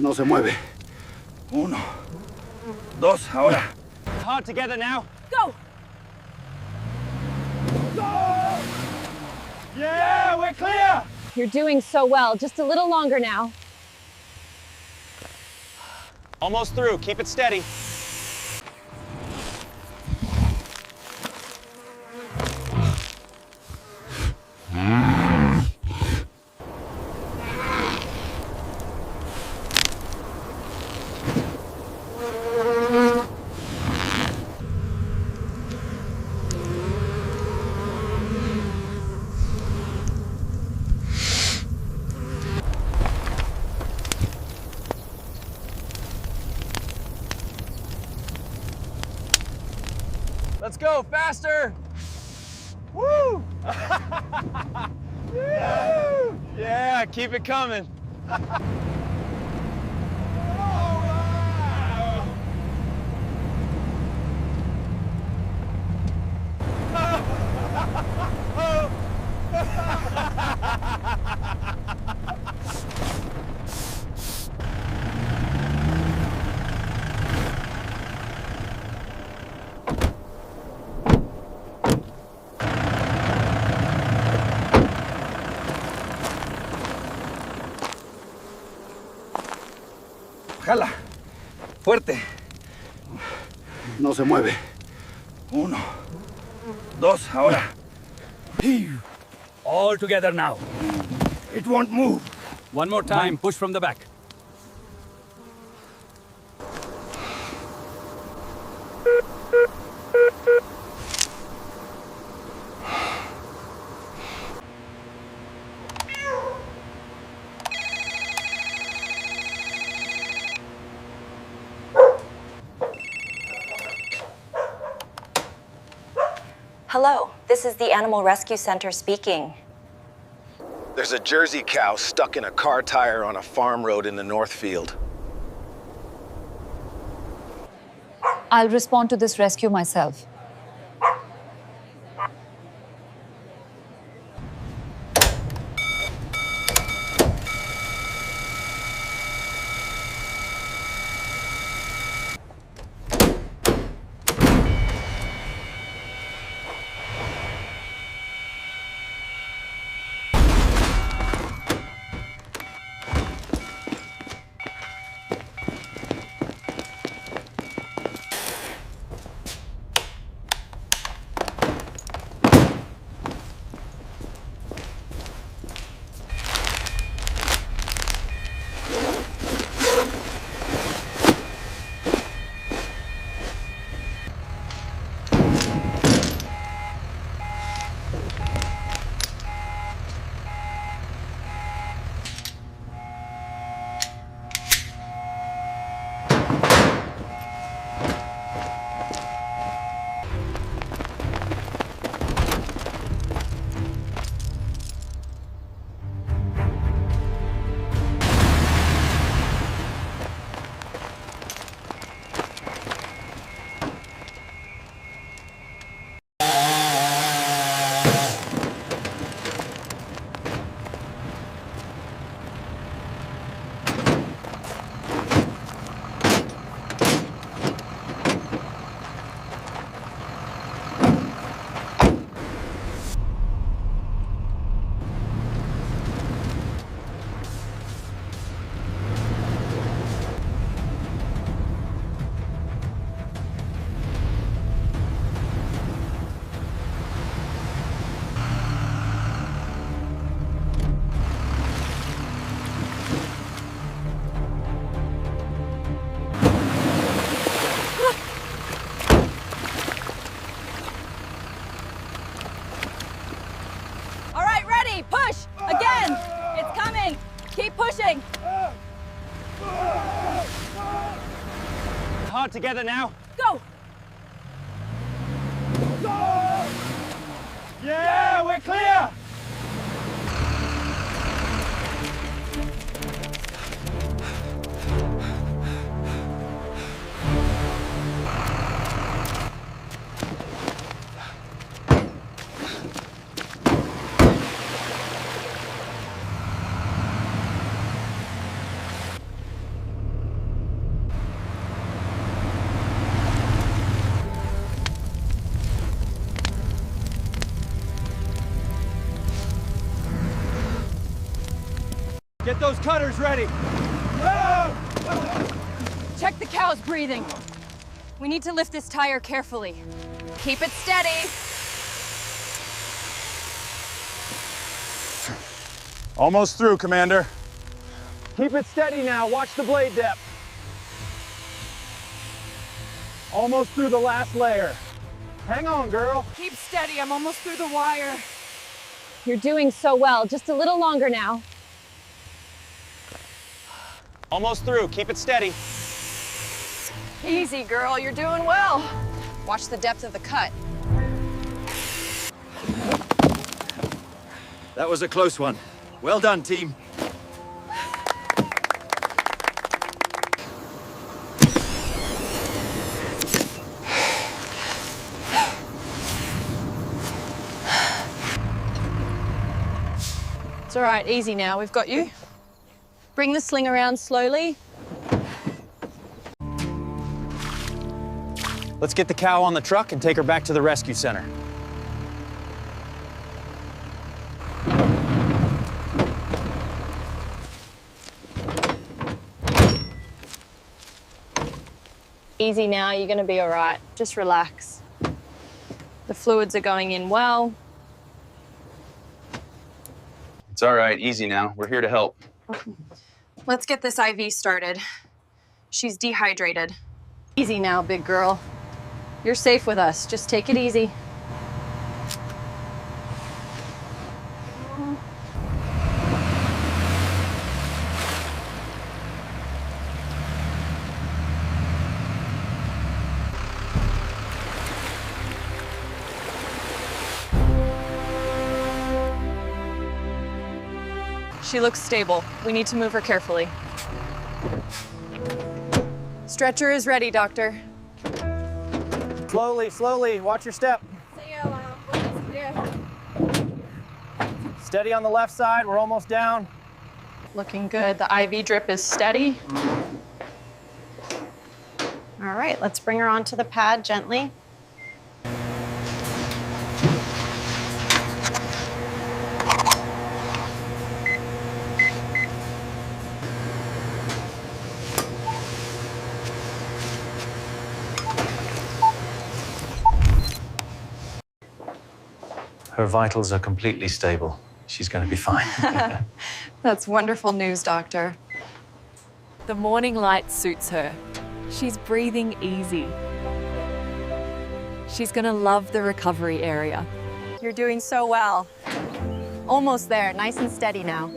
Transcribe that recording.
No se mueve. 1, 2, ahora. Hard together now. Go! Yeah, we're clear! You're doing so well. Just a little longer now. Almost through. Keep it steady. Let's go, faster! Woo! Yeah, keep it coming. Jala. Fuerte. No se mueve. 1, 2, ahora. All together now. It won't move. One more time, push from the back. Hello, this is the Animal Rescue Center speaking. There's a Jersey cow stuck in a car tire on a farm road in the Northfield. I'll respond to this rescue myself. All right, ready, push! Again! It's coming! Keep pushing! Hard together now. Go! Yeah, we're clear! Get those cutters ready. Check the cow's breathing. We need to lift this tire carefully. Keep it steady. Almost through, Commander. Keep it steady now. Watch the blade depth. Almost through the last layer. Hang on, girl. Keep steady. I'm almost through the wire. You're doing so well. Just a little longer now. Almost through. Keep it steady. Easy, girl. You're doing well. Watch the depth of the cut. That was a close one. Well done, team. It's all right, easy now. We've got you. Bring the sling around slowly. Let's get the cow on the truck and take her back to the rescue center. Easy now, you're gonna be all right. Just relax. The fluids are going in well. It's all right, easy now. We're here to help. Let's get this IV started. She's dehydrated. Easy now, big girl. You're safe with us. Just take it easy. She looks stable. We need to move her carefully. Stretcher is ready, doctor. Slowly, slowly. Watch your step. Steady on the left side. We're almost down. Looking good. The IV drip is steady. All right, let's bring her onto the pad gently. Her vitals are completely stable. She's going to be fine. That's wonderful news, doctor. The morning light suits her. She's breathing easy. She's gonna love the recovery area. You're doing so well. Almost there, nice and steady now.